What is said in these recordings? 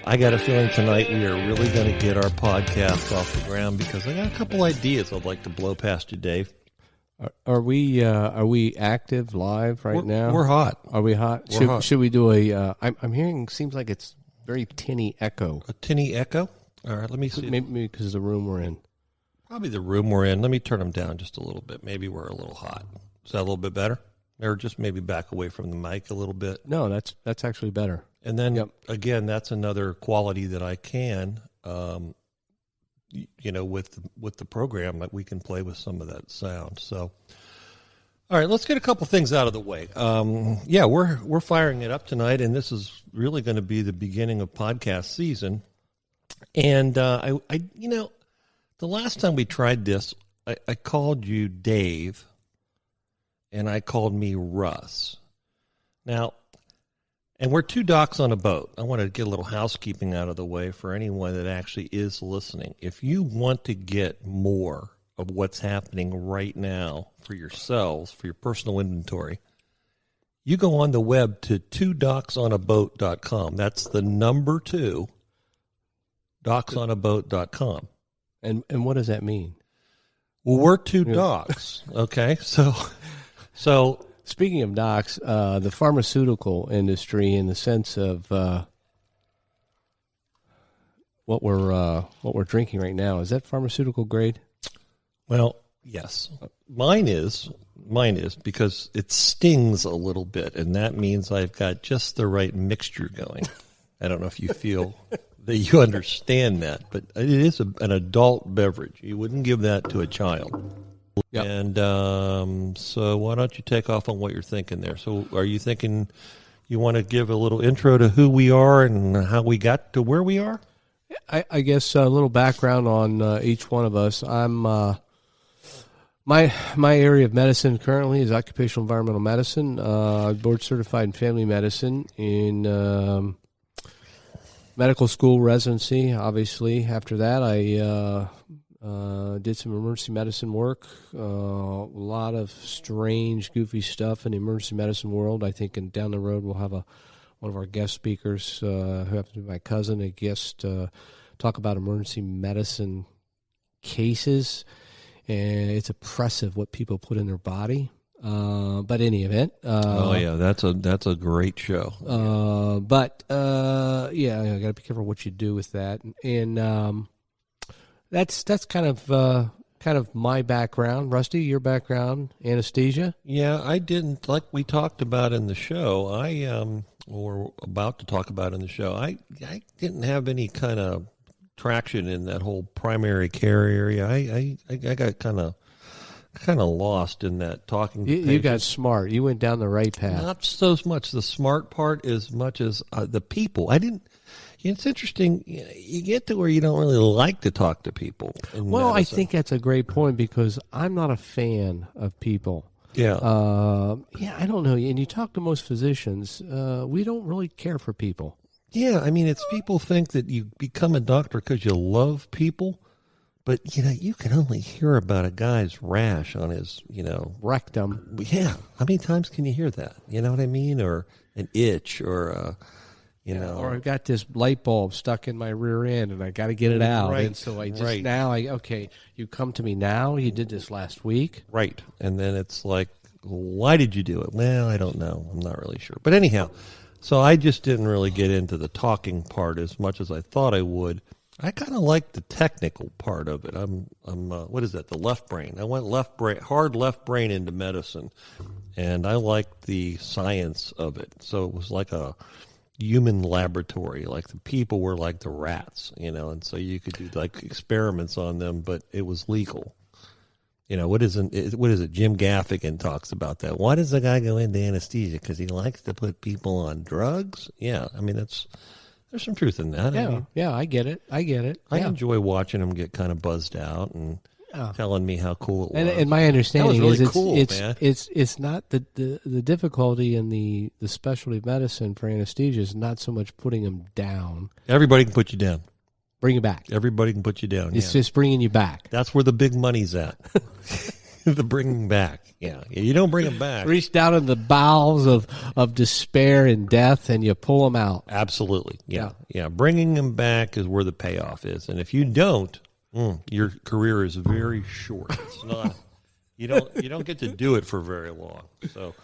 I got a feeling tonight we are really going to get our podcast off the ground because I got a couple ideas I'd like to blow past you, Dave. Are we active live now? We're hot. Are we hot? Should we do a? I'm hearing seems like it's very tinny echo. A tinny echo. All right, let me see. Maybe because of the room we're in. Probably the room we're in. Let me turn them down just a little bit. Maybe we're a little hot. Is that a little bit better? Or just maybe back away from the mic a little bit? No, that's actually better. And then, again, that's another quality that I can, with the program, that we can play with some of that sound. So, all right, let's get a couple things out of the way. We're firing it up tonight, and this is really going to be the beginning of podcast season. And the last time we tried this, I called you Dave, and I called me Russ. Now, and we're two docs on a boat. I want to get a little housekeeping out of the way for anyone that actually is listening. If you want to get more of what's happening right now for yourselves, for your personal inventory, you go on the web to twodocksonaboat.com. That's the number 2, docksonaboat.com. And what does that mean? Well, we're two docs, okay? So speaking of docs, the pharmaceutical industry, in the sense of what we're drinking right now, is that pharmaceutical grade? Well, yes. Mine is because it stings a little bit, and that means I've got just the right mixture going. I don't know if you feel that you understand that, but it is an adult beverage. You wouldn't give that to a child. Yep. And so why don't you take off on what you're thinking there? So are you thinking you want to give a little intro to who we are and how we got to where we are? I guess a little background on each one of us. I'm my area of medicine currently is occupational environmental medicine. Board certified in family medicine in medical school residency. Obviously, after that, I did some emergency medicine work, a lot of strange, goofy stuff in the emergency medicine world. I think down the road we'll have one of our guest speakers, who happens to be my cousin, a guest, talk about emergency medicine cases. And it's oppressive what people put in their body. But in any event, that's a great show. I got to be careful what you do with that, and that's kind of my background. Rusty, your background, anesthesia. Yeah, I didn't, like we talked about in the show. Or about to talk about in the show. I didn't have any kind of traction in that whole primary care area. I got kind of lost in that talking. You got smart. You went down the right path. Not so much the smart part as much as the people. I didn't. It's interesting. You get to where you don't really like to talk to people. Well, I think that's a great point because I'm not a fan of people. Yeah. I don't know. And you talk to most physicians, we don't really care for people. Yeah, I mean, it's people think that you become a doctor because you love people, but, you can only hear about a guy's rash on his, rectum. Yeah. How many times can you hear that? You know what I mean? Or an itch or, Or I've got this light bulb stuck in my rear end and I got to get it out. Right. And so I just you come to me now. You did this last week. Right. And then it's like, why did you do it? Well, I don't know. I'm not really sure. But anyhow, so I just didn't really get into the talking part as much as I thought I would. I kind of like the technical part of it. I'm what is that? The left brain. I went hard left brain into medicine, and I liked the science of it. So it was like a human laboratory. Like the people were like the rats, and so you could do like experiments on them, but it was legal. What is it? Jim Gaffigan talks about that. Why does the guy go into anesthesia? Because he likes to put people on drugs? Yeah, I mean, there's some truth in that. I get it. I enjoy watching him get kind of buzzed out and telling me how cool it was. And my understanding really is cool, man. It's not the difficulty in the specialty of medicine for anesthesia is not so much putting them down. Everybody can put you down. Bring you back. Everybody can put you down. It's just bringing you back. That's where the big money's at. The bringing back. Yeah. You don't bring them back. Reach down in the bowels of despair and death, and you pull them out. Absolutely. Yeah. Bringing them back is where the payoff is. And if you don't, your career is very short. It's not. You don't get to do it for very long. So,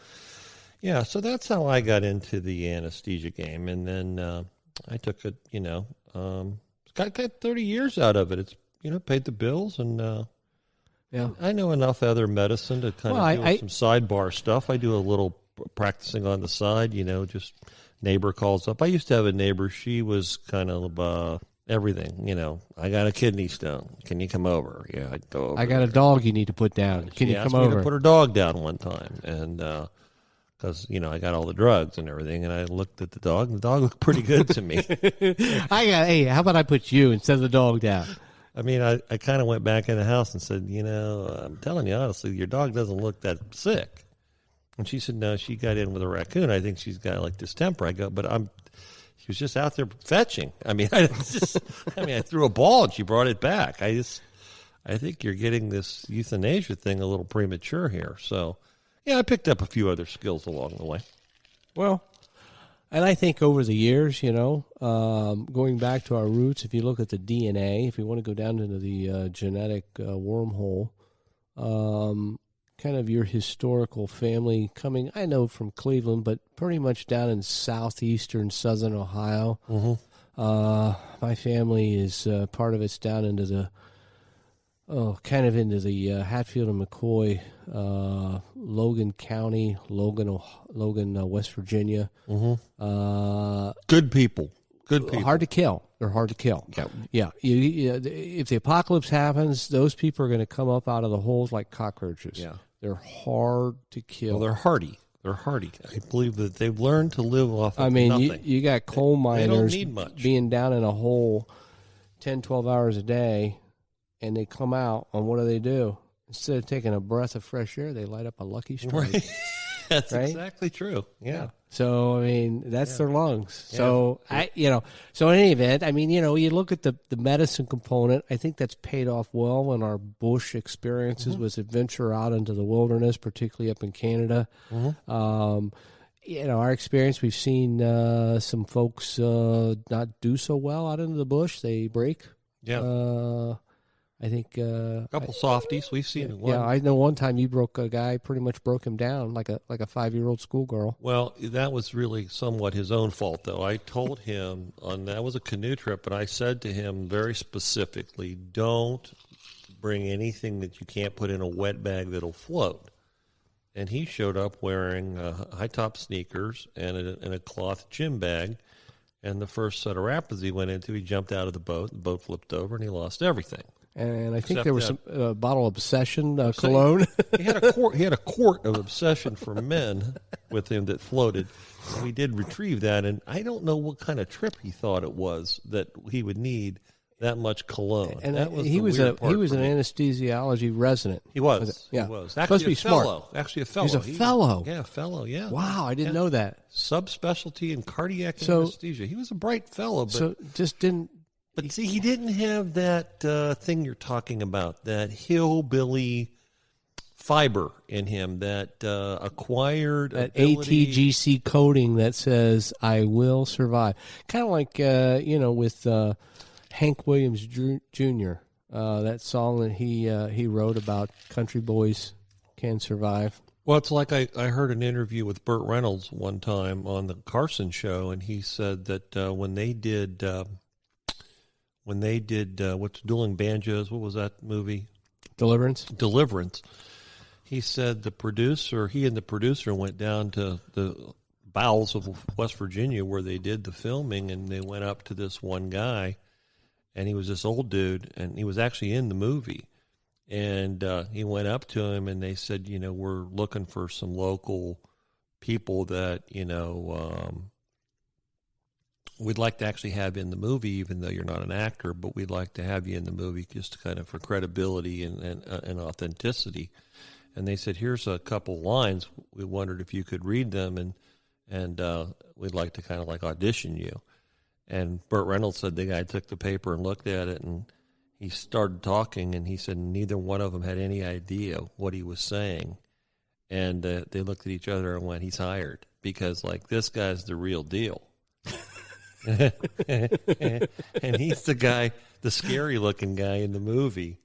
yeah. So that's how I got into the anesthesia game, and then I took it. Got 30 years out of it. It's paid the bills, and I know enough other medicine to kind of do some sidebar stuff. I do a little practicing on the side. Just neighbor calls up. I used to have a neighbor. She was kind of everything. I got a kidney stone. Can you come over? Yeah, I'd go over. I got a dog you need to put down. Can you come over? She asked me to put her dog down one time, and because I got all the drugs and everything, and I looked at the dog, and the dog looked pretty good to me. Hey, how about I put you instead of the dog down? I mean, I kind of went back in the house and said, I'm telling you honestly, your dog doesn't look that sick. And she said, no, she got in with a raccoon. I think she's got like distemper. I go, but she was just out there fetching. I mean, I threw a ball and she brought it back. I think you're getting this euthanasia thing a little premature here. So, yeah, I picked up a few other skills along the way. Well, and I think over the years, going back to our roots, if you look at the DNA, if you want to go down into the genetic wormhole, kind of your historical family coming, I know from Cleveland, but pretty much down in southeastern Southern Ohio. Mm-hmm. My family is part of it's down into the kind of into the Hatfield and McCoy, Logan County, Logan, West Virginia. Mm-hmm. Good people. Hard to kill. They're hard to kill. Yeah. If the apocalypse happens, those people are going to come up out of the holes like cockroaches. Yeah. They're hard to kill. Well, they're hardy. I believe that they've learned to live off of nothing. You got coal miners they don't need much. Being down in a hole 10, 12 hours a day, and they come out, and what do? Instead of taking a breath of fresh air, they light up a Lucky Strike. Right. That's right? exactly true. Yeah. So, that's their lungs. Yeah. So, so in any event, you look at the medicine component, I think that's paid off well in our bush experiences mm-hmm. with adventure out into the wilderness, particularly up in Canada. Mm-hmm. Our experience, we've seen some folks not do so well out into the bush. They break. Yeah. I think a couple softies we've seen. One. Yeah, I know one time you broke a guy, pretty much broke him down like a 5-year-old schoolgirl. Well, that was really somewhat his own fault, though. I told him that was a canoe trip, and I said to him very specifically, "Don't bring anything that you can't put in a wet bag that'll float." And he showed up wearing high top sneakers and a cloth gym bag. And the first set of rapids he went into, he jumped out of the boat flipped over, and he lost everything. And I think there was some bottle of Obsession cologne. He had a quart of Obsession for men with him that floated. And we did retrieve that, and I don't know what kind of trip he thought it was that he would need that much cologne. And that was he was an anesthesiology resident. He was. Yeah. He was. Supposed to be smart. Smart. Actually a fellow. He's a fellow. Yeah, a fellow. Yeah. Wow, I didn't know that. Subspecialty in cardiac anesthesia. He was a bright fellow, but so just didn't. But see, he didn't have that thing you're talking about, that hillbilly fiber in him, that acquired that ability. ATGC coding that says, I will survive. Kind of like, with Hank Williams Jr., that song that he wrote about country boys can survive. Well, it's like I heard an interview with Burt Reynolds one time on the Carson show, and he said that when they did what's Dueling Banjos, what was that movie? Deliverance. He said he and the producer went down to the bowels of West Virginia where they did the filming, and they went up to this one guy, and he was this old dude, and he was actually in the movie. And he went up to him, and they said, we're looking for some local people that, we'd like to actually have in the movie, even though you're not an actor, but we'd like to have you in the movie just kind of for credibility and authenticity. And they said, here's a couple lines. We wondered if you could read them, and we'd like to kind of like audition you. And Burt Reynolds said the guy took the paper and looked at it, and he started talking, and he said neither one of them had any idea what he was saying. And they looked at each other and went, he's hired, because, like, this guy's the real deal. And he's the guy, the scary-looking guy in the movie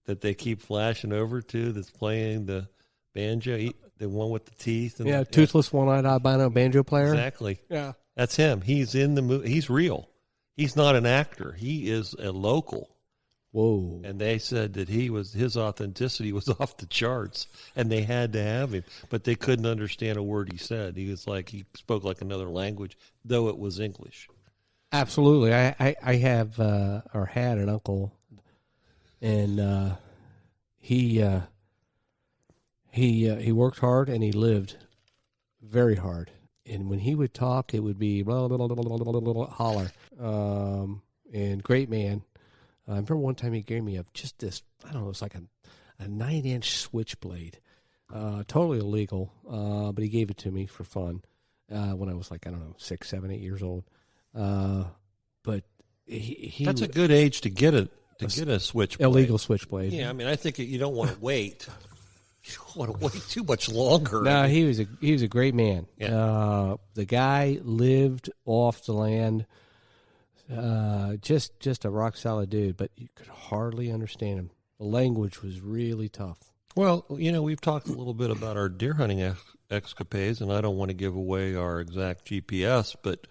that they keep flashing over to that's playing the banjo, the one with the teeth. And toothless, one-eyed albino banjo player. Exactly. Yeah. That's him. He's in the movie. He's real. He's not an actor. He is a local. Whoa. And they said that his authenticity was off the charts, and they had to have him, but they couldn't understand a word he said. He spoke like another language, though it was English. Absolutely. I have or had an uncle, and he worked hard and he lived very hard. And when he would talk, it would be blah, blah, blah, blah, blah, blah, blah, holler. And great man. I remember one time he gave me just this, I don't know, it's like a 9-inch switchblade. Totally illegal, but he gave it to me for fun when I was like, I don't know, 6, 7, 8 years old. But that's a good age to get a switchblade. Illegal switchblade. Yeah, I mean, I think you don't want to wait. You don't want to wait too much longer. No, he was a great man. Yeah. The guy lived off the land. Just a rock solid dude, but you could hardly understand him. The language was really tough. Well, we've talked a little bit about our deer hunting escapades, and I don't want to give away our exact GPS, but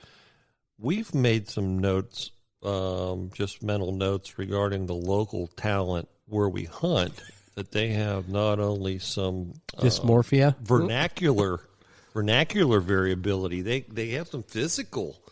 we've made some notes, just mental notes regarding the local talent where we hunt, that they have not only some dysmorphia, vernacular variability, they have some physical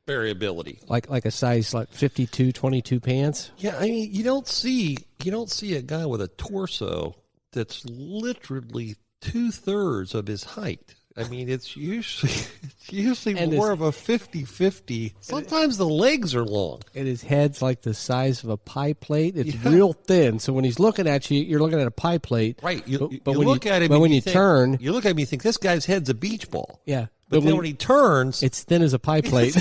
variability, like a size like 52, 22 pants. Yeah, I mean, you don't see a guy with a torso that's literally 2/3 of his height. I mean, it's usually more of a 50-50. Sometimes the legs are long. And his head's like the size of a pie plate. It's real thin. So when he's looking at you, you're looking at a pie plate. Right. But you look at him, but when you turn, you look at him, you think this guy's head's a beach ball. Yeah. But then when he turns, it's thin as a pie plate.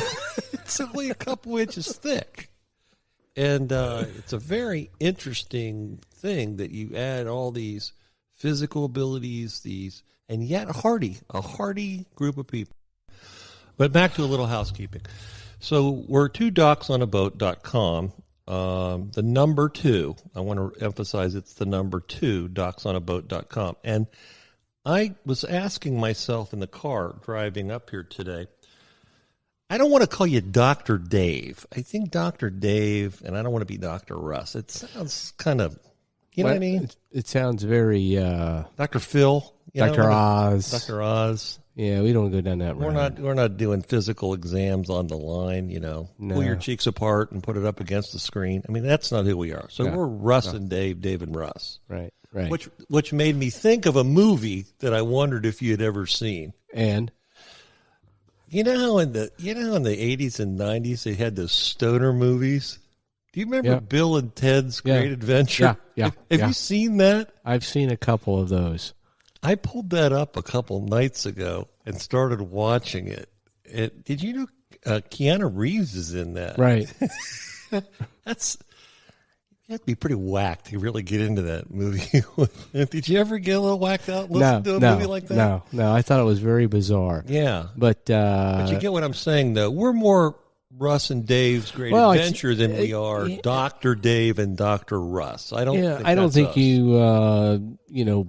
It's only a couple inches thick. And it's a very interesting thing that you add all these physical abilities, and yet a hardy group of people. But back to a little housekeeping. So we're 2docksonaboat.com. The number 2, I want to emphasize it's the number 2, docksonaboat.com. And I was asking myself in the car driving up here today, I don't want to call you Dr. Dave. I think Dr. Dave, and I don't want to be Dr. Russ. It sounds kind of, you know what I mean? It sounds very... Dr. Phil. Dr. Oz. Dr. Oz. Yeah, we don't go down that road. We're not doing physical exams on the line, No. Pull your cheeks apart and put it up against the screen. I mean, that's not who we are. So we're Russ and Dave and Russ. Right. Which made me think of a movie that I wondered if you had ever seen. And you know how in the 80s and 90s they had those stoner movies? Do you remember Bill and Ted's Great Adventure? Yeah. Have you seen that? I've seen a couple of those. I pulled that up a couple nights ago and started watching it. Did you know Keanu Reeves is in that? Right. You have to be pretty whacked to really get into that movie. Did you ever get a little whacked out listening to a movie like that? No. I thought it was very bizarre. Yeah. But you get what I'm saying, though. We're more Russ and Dave's Great Adventure than we are Dr. Dave and Dr. Russ. I don't think us. You,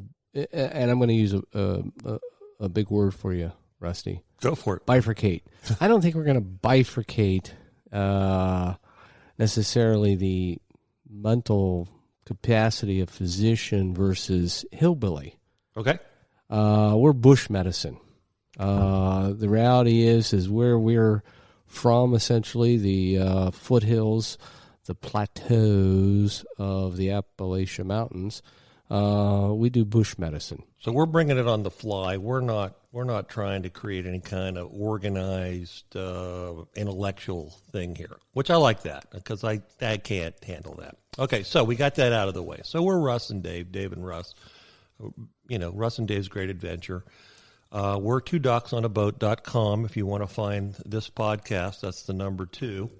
and I'm going to use a big word for you, Rusty. Go for it. Bifurcate. I don't think we're going to bifurcate necessarily the mental capacity of physician versus hillbilly. Okay. We're bush medicine. The reality is where we're from, essentially, the foothills, the plateaus of the Appalachian Mountains. We do bush medicine. So we're bringing it on the fly. We're not trying to create any kind of organized intellectual thing here, which I like that because I can't handle that. Okay, so we got that out of the way. So we're Russ and Dave and Russ. Russ and Dave's Great Adventure. We're 2docksonaboat.com if you want to find this podcast. That's the number 2,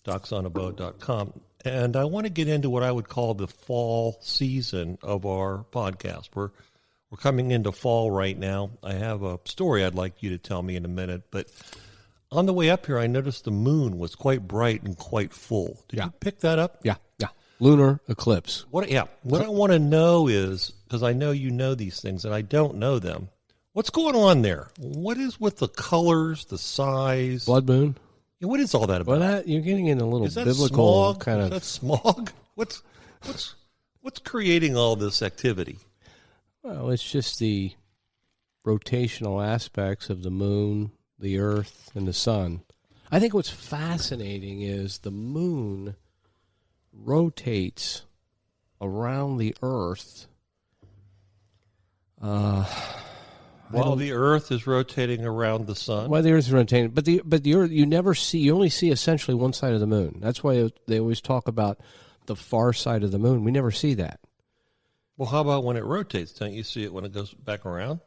docksonaboat.com. and I want to get into what I would call the fall season of our podcast. We're coming into fall right now. I have a story I'd like you to tell me in a minute, but on the way up here, I noticed the moon was quite bright and quite full. Did you pick that up? Yeah. Lunar eclipse. What I want to know is, because I know you know these things and I don't know them, what's going on there? What is with the colors, the size? Blood moon? Yeah, what is all that about? Well, you're getting in a little Is that biblical smog? kind Is of... that smog? What's creating all this activity? Well, it's just the rotational aspects of the moon, the earth, and the sun. I think what's fascinating is the moon rotates around the earth While the earth is rotating around the sun? Well, the earth is rotating, but the earth, you only see essentially one side of the moon. That's why they always talk about the far side of the moon. We never see that. Well, how about when it rotates? Don't you see it when it goes back around?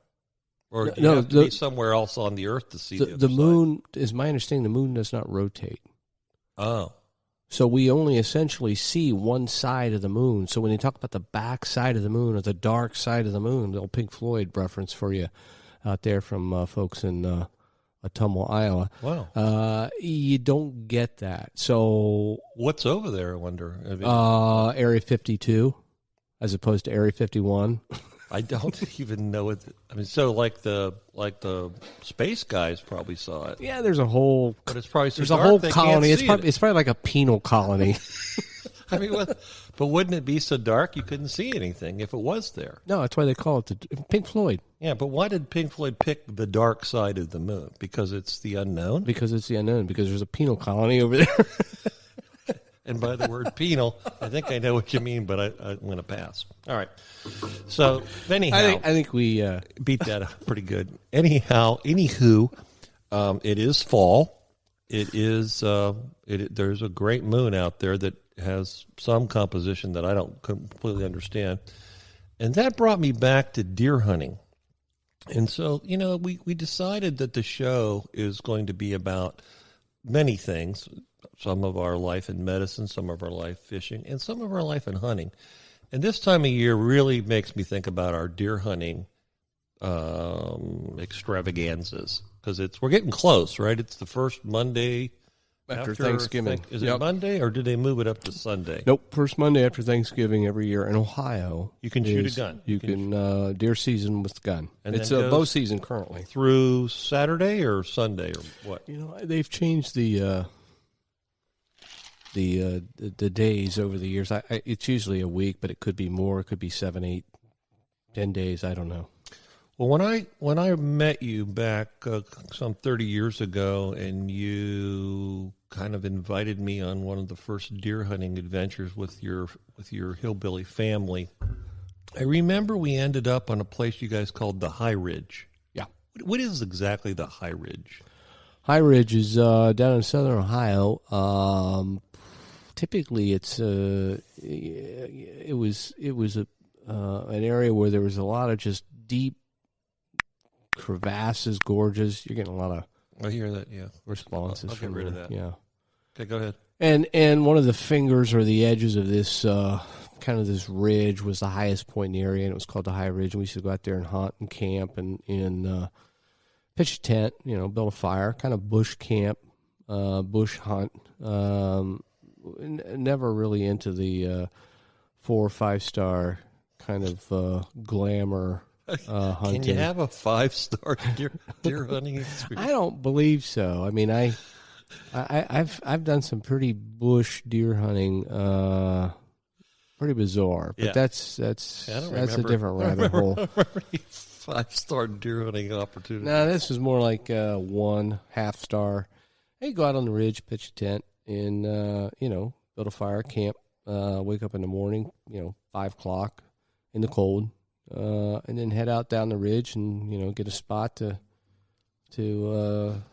Or do you have to be somewhere else on the earth to see the moon? Is my understanding the moon does not rotate. Oh. So we only essentially see one side of the moon. So when they talk about the back side of the moon or the dark side of the moon, the old Pink Floyd reference for you out there from folks in Ottumwa, Iowa. Wow. You don't get that. So what's over there, I wonder? Area 52 as opposed to Area 51. I don't even know it. I mean, so like the space guys probably saw it. Yeah, there's a whole. But it's probably so there's dark a whole they colony. Can't see it's probably like a penal colony. I mean, but wouldn't it be so dark you couldn't see anything if it was there? No, that's why they call it the Pink Floyd. Yeah, but why did Pink Floyd pick the dark side of the moon? Because it's the unknown? Because it's the unknown. Because there's a penal colony over there. And by the word penal, I think I know what you mean, but I'm going to pass. All right. So, anyhow. I think we beat that up pretty good. Anywho, it is fall. It is, there's a great moon out there that has some composition that I don't completely understand. And that brought me back to deer hunting. And so, we decided that the show is going to be about many things. Some of our life in medicine, some of our life fishing, and some of our life in hunting. And this time of year really makes me think about our deer hunting extravaganzas, because we're getting close, right? It's the first Monday after Thanksgiving. Is it Monday, or did they move it up to Sunday? Nope, first Monday after Thanksgiving every year in Ohio. You can shoot a gun. You can deer season with gun. And it's a bow season currently. Through Saturday or Sunday or what? They've changed the days over the years. It's usually a week, but it could be more. It could be 7, 8, 10 days. I don't know. Well, when I met you back some 30 years ago, and you kind of invited me on one of the first deer hunting adventures with your hillbilly family, I remember we ended up on a place you guys called the High Ridge. Yeah. What is exactly the High Ridge? High Ridge is down in southern Ohio. Typically, it was an area where there was a lot of just deep crevasses, gorges. You're getting a lot of I hear that. Yeah, responses. I'll get rid of that. Yeah. Okay, go ahead. And one of the fingers or the edges of this kind of this ridge was the highest point in the area, and it was called the High Ridge. And we used to go out there and hunt and camp and pitch a tent, build a fire, kind of bush camp, bush hunt. Never really into the 4 or 5 star kind of glamour hunting. Can you have a 5-star deer hunting experience? I don't believe so. I mean, I've done some pretty bush deer hunting, pretty bizarre. But that's a different rabbit hole. 5-star deer hunting opportunity. No, this was more like 1 half-star. Hey, go out on the ridge, pitch a tent, and build a fire, camp, wake up in the morning, 5 o'clock in the cold, and then head out down the ridge and get a spot to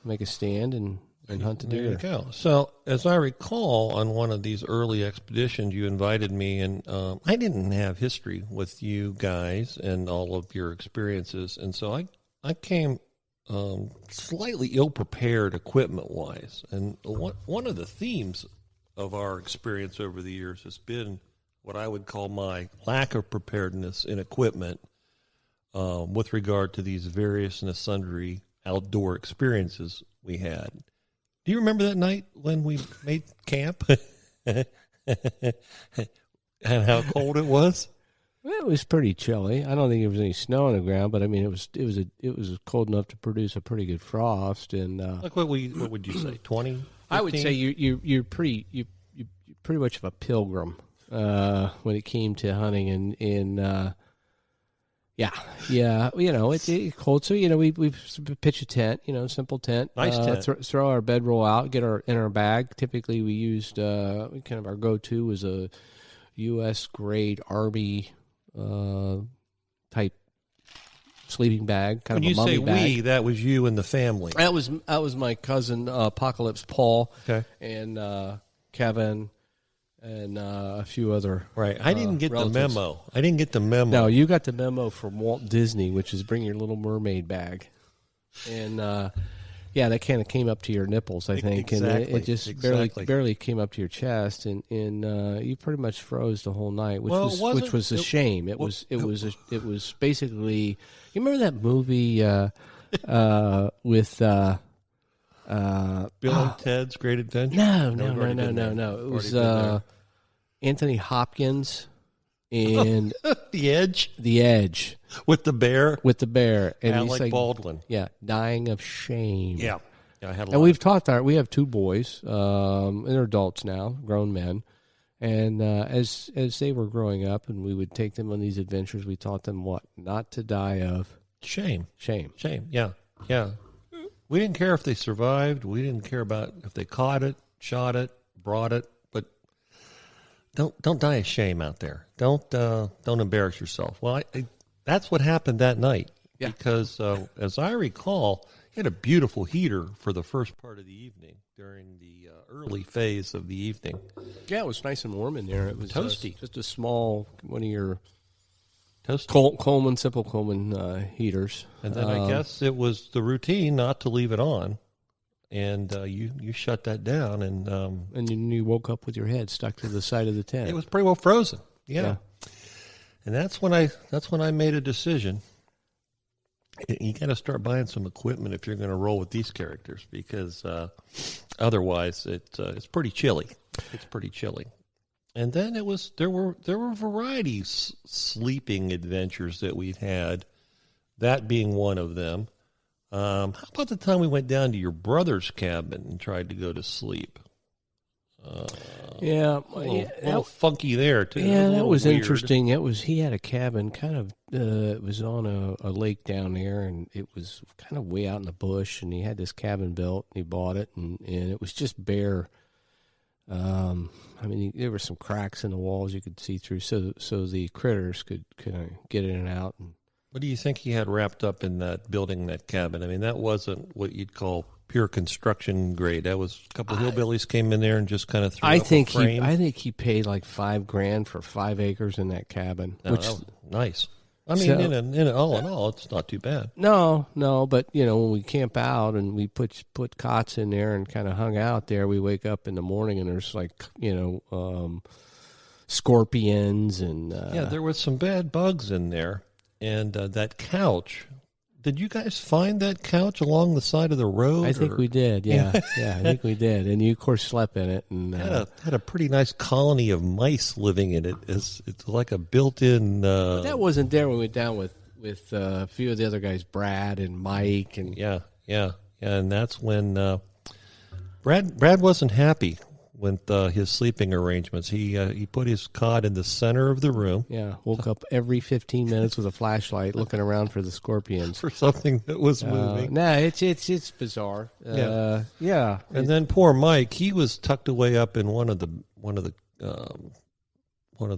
make a stand and hunt the deer. There you go. So, as I recall, on one of these early expeditions, you invited me, and I didn't have history with you guys and all of your experiences, and so I came slightly ill-prepared equipment-wise. And one of the themes of our experience over the years has been what I would call my lack of preparedness in equipment with regard to these various and sundry outdoor experiences we had. Do you remember that night when we made camp and how cold it was? Well, it was pretty chilly. I don't think there was any snow on the ground, but I mean, it was cold enough to produce a pretty good frost. And like what would you say? 20? I would say you're pretty much of a pilgrim when it came to hunting, and yeah, it's cold. So we pitch a tent, simple tent, nice tent. Throw our bedroll out, get in our bag. Typically, we used kind of our go-to was a U.S. grade Army type sleeping bag, kind when of a mummy bag. When you say we, that was you and the family. That was my cousin Apocalypse Paul, okay, and Kevin, and a few other. Right, I didn't get relatives. the memo. No, you got the memo from Walt Disney, which is bring your Little Mermaid bag, and that kind of came up to your nipples, I think, exactly. And it just barely came up to your chest, and you pretty much froze the whole night, which was a shame. It was basically. You remember that movie with Bill and Ted's Great Adventure? No. It was Anthony Hopkins and The Edge. The Edge With the bear, and Alec he's Baldwin. Yeah, dying of shame. Yeah, I had. And we've taught we have two boys, and they're adults now, grown men. And as they were growing up, and we would take them on these adventures, we taught them what not to die of shame. Shame. Yeah. We didn't care if they survived. We didn't care about if they caught it, shot it, brought it. But don't die of shame out there. Don't embarrass yourself. Well, that's what happened that night. Yeah. Because as I recall, he had a beautiful heater for the first part of the evening during the early phase of the evening. Yeah, it was nice and warm in there. It was toasty. Just a small one of your toasty. simple Coleman heaters. And then I guess it was the routine not to leave it on. And you shut that down, and you woke up with your head stuck to the side of the tent. It was pretty well frozen. Yeah. And that's when I made a decision. You got to start buying some equipment if you're going to roll with these characters, because otherwise it's pretty chilly. It's pretty chilly. And then there were varieties sleeping adventures that we've had. That being one of them. How about the time we went down to your brother's cabin and tried to go to sleep? A little funky there too. Yeah, that was weird. Interesting. He had a cabin, kind of. It was on a lake down there, and it was kind of way out in the bush. And he had this cabin built. And he bought it, and it was just bare. There were some cracks in the walls you could see through, so the critters could kind of get in and out. And what do you think he had wrapped up in that building, that cabin? I mean, that wasn't what you'd call pure construction grade. That was a couple of hillbillies came in there and just kind of threw up a frame. I think he paid like $5,000 for 5 acres in that cabin. No, that was nice. I mean, in all, it's not too bad. No, but when we camp out and we put cots in there and kind of hung out there, we wake up in the morning and there's like scorpions and there was some bad bugs in there, and that couch. Did you guys find that couch along the side of the road? I think we did. Yeah, I think we did. And you, of course, slept in it. And had a pretty nice colony of mice living in it. It's like a built-in. But that wasn't there when we went down with a few of the other guys, Brad and Mike, and yeah. And that's when Brad wasn't happy with his sleeping arrangements. He put his cot in the center of the room. Yeah, woke up every 15 minutes with a flashlight looking around for the scorpions. For something that was moving. It's bizarre. Yeah. And then poor Mike, he was tucked away up in one of the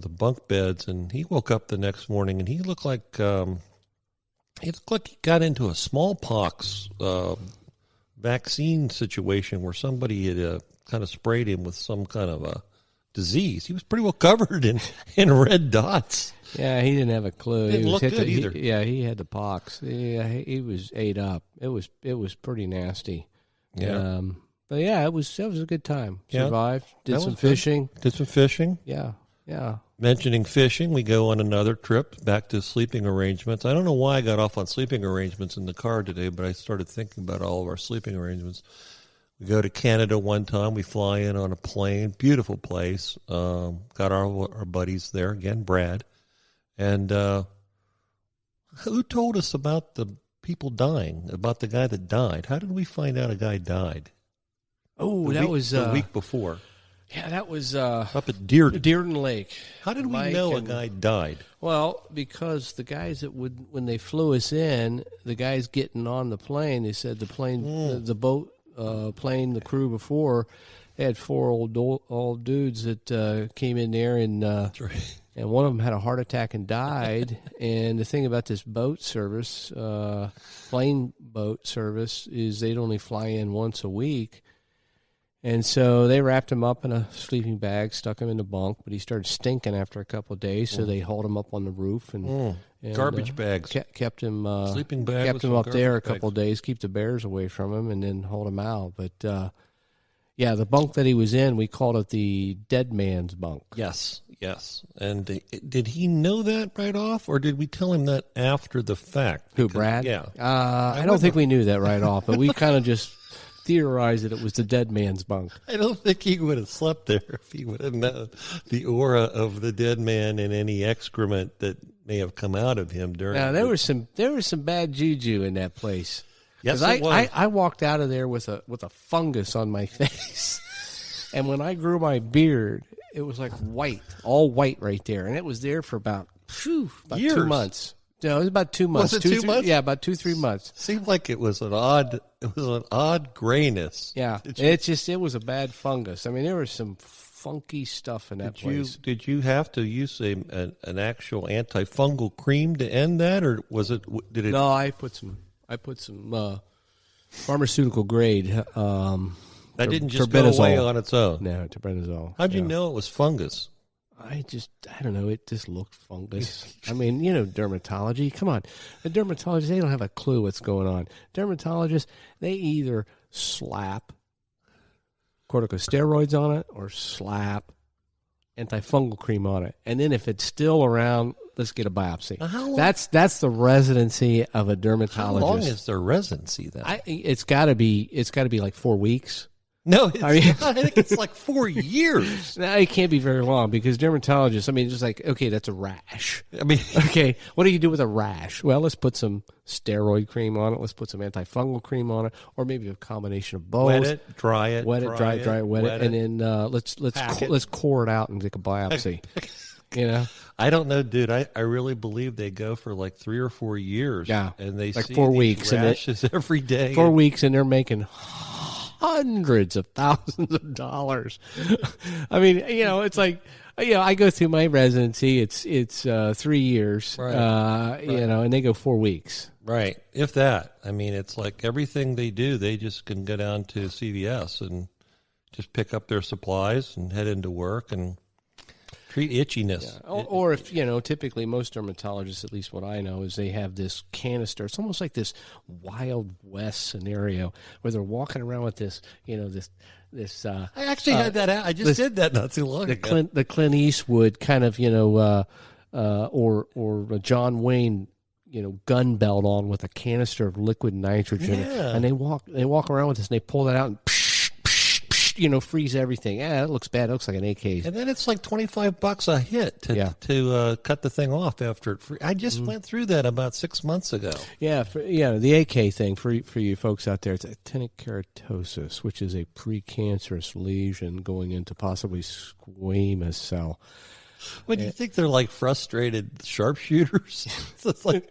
bunk beds, and he woke up the next morning and he looked like he got into a smallpox vaccine situation where somebody had kind of sprayed him with some kind of a disease. He was pretty well covered in red dots. Yeah, he didn't have a clue. He didn't look good either. He had the pox. Yeah, he was ate up. It was pretty nasty. Yeah. But yeah, that was a good time. Yeah. Survived. Did That some was good. fishing. Did some fishing. Yeah. Mentioning fishing, we go on another trip back to sleeping arrangements. I don't know why I got off on sleeping arrangements in the car today, but I started thinking about all of our sleeping arrangements. We go to Canada one time. We fly in on a plane. Beautiful place. Got our buddies there again, Brad. And who told us about the people dying? About the guy that died? How did we find out a guy died? Oh, was the week before. Yeah, that was Up at Dearden Lake. How did we know a guy died? Well, because the guys that when they flew us in, the guys getting on the plane, they said the plane, the boat plane, the crew before, they had 4 old dudes that came in there, and and one of them had a heart attack and died. And the thing about this boat service, plane boat service, is they'd only fly in once a week. And so they wrapped him up in a sleeping bag, stuck him in the bunk, but he started stinking after a couple of days, so they hauled him up on the roof and garbage bags. Kept him sleeping bag. Kept him up there a couple of days, keep the bears away from him, and then hauled him out. But yeah, the bunk that he was in, we called it the dead man's bunk. Yes. And did he know that right off, or did we tell him that after the fact? Who, Brad? Yeah. I don't think we knew that right off, but we kind of just theorized that it was the dead man's bunk. I don't think he would have slept there if he would have known the aura of the dead man and any excrement that may have come out of him during. Now there was some bad juju in that place. Yes, it was. I walked out of there with a fungus on my face, and when I grew my beard, it was like white, all white right there, and it was there for about years. 2 months. No, it was about 2 months. Was it 2 months? Yeah, about 2-3 months. Seemed like it was an odd grayness. Yeah, it was a bad fungus. I mean, there was some funky stuff in that place. Did you have to use an actual antifungal cream to end that, or was it? Did it? No, I put some pharmaceutical grade. That didn't just go away on its own. No, terbinazole. How'd you know it was fungus? I don't know. It just looked fungus. I mean, dermatology. Come on. The dermatologists, they don't have a clue what's going on. Dermatologists, they either slap corticosteroids on it or slap antifungal cream on it. And then if it's still around, let's get a biopsy. That's the residency of a dermatologist. How long is their residency then? It's got to be like 4 weeks. No, I think it's like 4 years. No, it can't be very long because dermatologists, I mean, just like, okay, that's a rash. I mean, okay, what do you do with a rash? Well, let's put some steroid cream on it. Let's put some antifungal cream on it, or maybe a combination of both. Wet it, dry it, dry it, and then let's core it out and take a biopsy. I don't know, dude. I really believe they go for like 3 or 4 years. Yeah, and they like see 4 weeks rashes every day. 4 weeks, and they're making hundreds of thousands of dollars. I mean, it's like, I go through my residency. It's 3 years, right. And they go 4 weeks. Right. If that. I mean, it's like everything they do, they just can go down to CVS and just pick up their supplies and head into work and treat itchiness. Yeah. Or if, typically most dermatologists, at least what I know, is they have this canister. It's almost like this Wild West scenario where they're walking around with this, this. I actually had that out. I just did that not too long ago. The Clint Eastwood kind of, or a John Wayne, gun belt on with a canister of liquid nitrogen. Yeah. And they walk around with this and they pull that out and freeze everything. Yeah, it looks bad. It looks like an AK. And then it's like $25 a hit to cut the thing off after it. I just went through that about 6 months ago. Yeah, the AK thing for you folks out there, it's actinic keratosis, which is a precancerous lesion going into possibly squamous cell. What do you think? They're like frustrated sharpshooters? It's like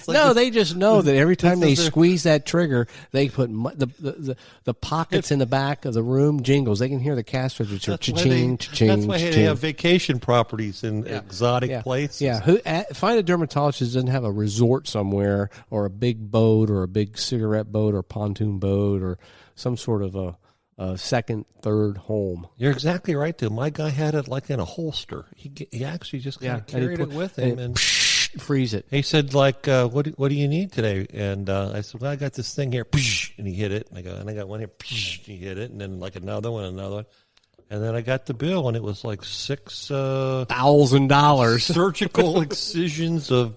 no, they just know that every time they squeeze that trigger, they put the pockets in the back of the room jingles. They can hear the cash register. Cha-ching, cha-ching, that's why cha-ching. They have vacation properties in exotic places. Yeah, find a dermatologist that doesn't have a resort somewhere or a big boat or a big cigarette boat or pontoon boat or some sort of a second, third home. You're exactly right, too. My guy had it like in a holster. He actually just kind of carried it with him. And freeze it. He said, like, what do you need today? And I said, well, I got this thing here. And he hit it. And I got one here. He hit it. And then like another one. And then I got the bill, and it was like $1,000 surgical excisions of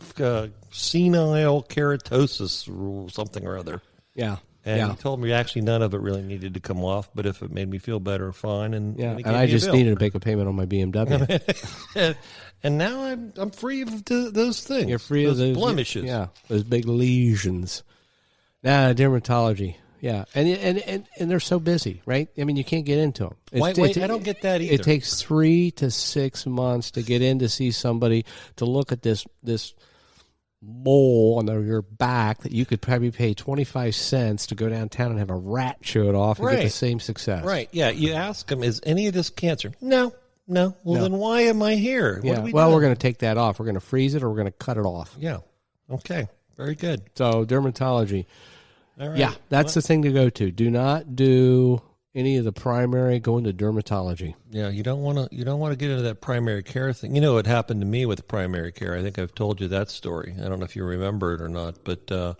senile keratosis or something or other. Yeah. And he told me actually none of it really needed to come off, but if it made me feel better, fine. And and I just needed to make a payment on my BMW. And now I'm free of those things. You're free of those blemishes. Yeah, those big lesions. Dermatology. Yeah, and they're so busy, right? I mean, you can't get into them. Wait, I don't get that either. It takes 3 to 6 months to get in to see somebody to look at this mole on your back that you could probably pay 25 cents to go downtown and have a rat show it off and get the same success. Right, yeah. You ask them, is any of this cancer? No. Well, then why am I here? Yeah. We're going to take that off. We're going to freeze it or we're going to cut it off. Yeah. Okay. Very good. So dermatology. All right. Yeah, that's the thing to go to. Do not do any of the primary. Go into dermatology. Yeah, you don't want to get into that primary care thing. You know what happened to me with primary care? I think I've told you that story. I don't know if you remember it or not, but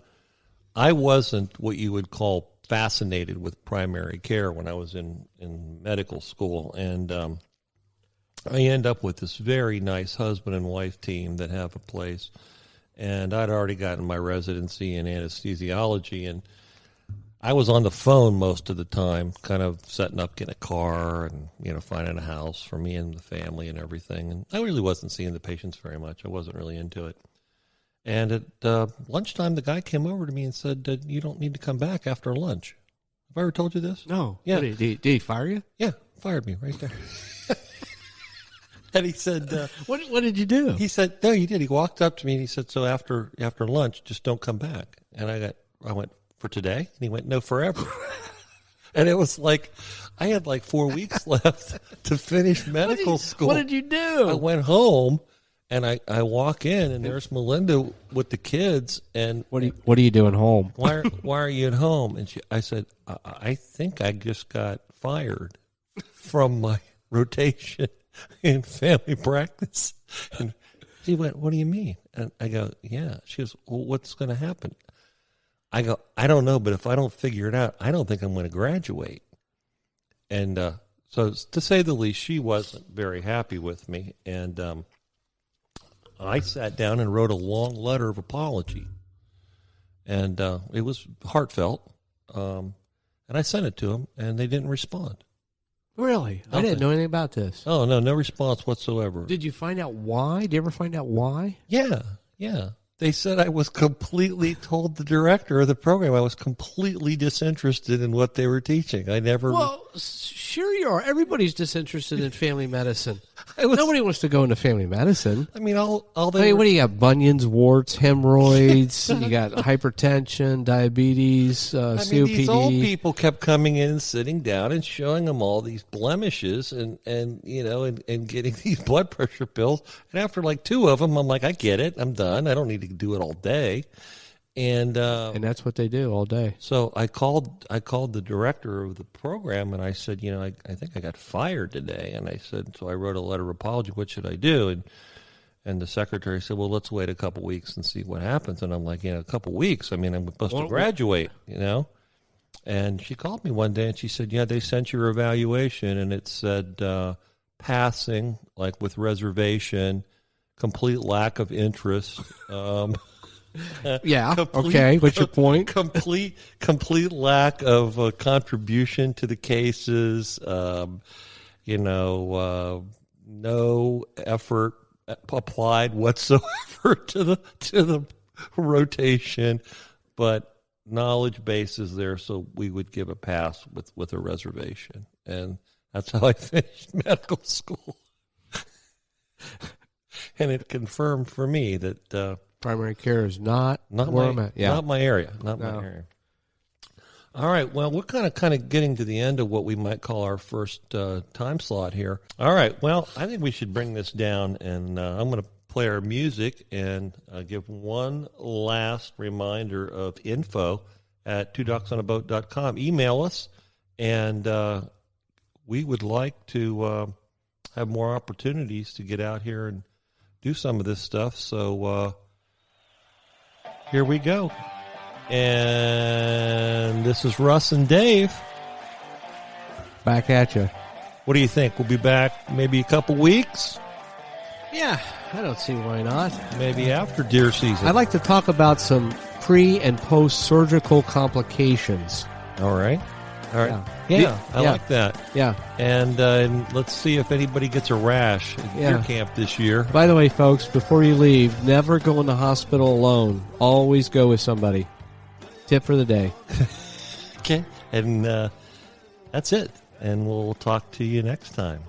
I wasn't what you would call fascinated with primary care when I was in medical school, and I end up with this very nice husband and wife team that have a place. And I'd already gotten my residency in anesthesiology, and I was on the phone most of the time, kind of setting up, getting a car, and finding a house for me and the family and everything. And I really wasn't seeing the patients very much. I wasn't really into it. And at lunchtime, the guy came over to me and said, "You don't need to come back after lunch." Have I ever told you this? No. Yeah. Did he fire you? Yeah, fired me right there. And he said, What did you do? He said, no, you did. He walked up to me and he said, so after lunch, just don't come back. And I went, for today? And he went, no, forever. And it was like, I had like 4 weeks left to finish medical school. What did you do? I went home and I walk in and there's Melinda with the kids. And what are you doing home? Why are you at home? And I said, I think I just got fired from my rotation in family practice. And she went, what do you mean? And I go, yeah. She goes, well, what's going to happen? I go, I don't know, but if I don't figure it out, I don't think I'm going to graduate. And so to say the least, she wasn't very happy with me. And I sat down and wrote a long letter of apology. And it was heartfelt. And I sent it to them, and they didn't respond. Really? Nothing. I didn't know anything about this. Oh, no response whatsoever. Did you find out why? Did you ever find out why? Yeah. They said I was told the director of the program, I was completely disinterested in what they were teaching. I never... Well, sure you are. Everybody's disinterested in family medicine. Nobody wants to go into family medicine. I mean, what do you got? Bunions, warts, hemorrhoids, you got hypertension, diabetes, COPD. These old people kept coming in, sitting down, and showing them all these blemishes and getting these blood pressure pills. And after like 2 of them, I'm like, I get it. I'm done. I don't need to do it all day. And that's what they do all day. So I called the director of the program, and I said, I think I got fired today. And I said, so I wrote a letter of apology. What should I do? And the secretary said, well, let's wait a couple weeks and see what happens. And I'm like, a couple weeks? I mean, I'm supposed to graduate, And she called me one day, and she said, yeah, they sent your evaluation, and it said passing, like with reservation, complete lack of interest. Yeah. Okay. What's your point? Complete lack of contribution to the cases. No effort applied whatsoever to the rotation, but knowledge base is there, so we would give a pass with a reservation, and that's how I finished medical school. And it confirmed for me that primary care is not where I'm at. Yeah. Not my area. Not my area. All right. Well, we're kind of getting to the end of what we might call our first time slot here. All right. Well, I think we should bring this down, and I'm going to play our music and give one last reminder of info at twodocksonaboat.com. Email us, and we would like to have more opportunities to get out here and do some of this stuff. So here we go. And this is Russ and Dave. Back at you. What do you think? We'll be back maybe a couple weeks? Yeah, I don't see why not. Maybe after deer season. I'd like to talk about some pre- and post-surgical complications. All right. Yeah. I like that. Yeah. And let's see if anybody gets a rash at deer camp this year. By the way, folks, before you leave, never go in the hospital alone. Always go with somebody. Tip for the day. Okay. And that's it. And we'll talk to you next time.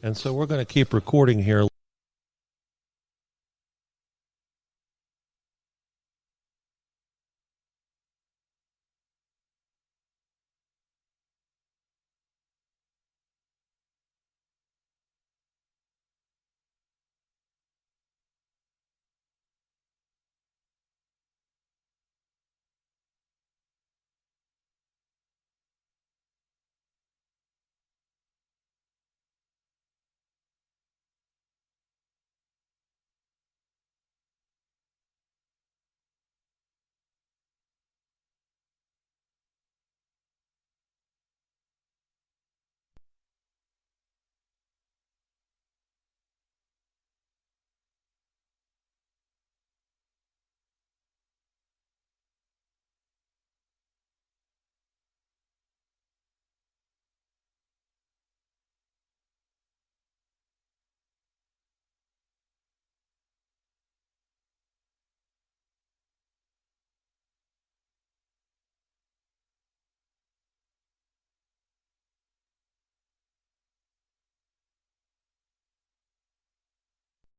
And so we're going to keep recording here.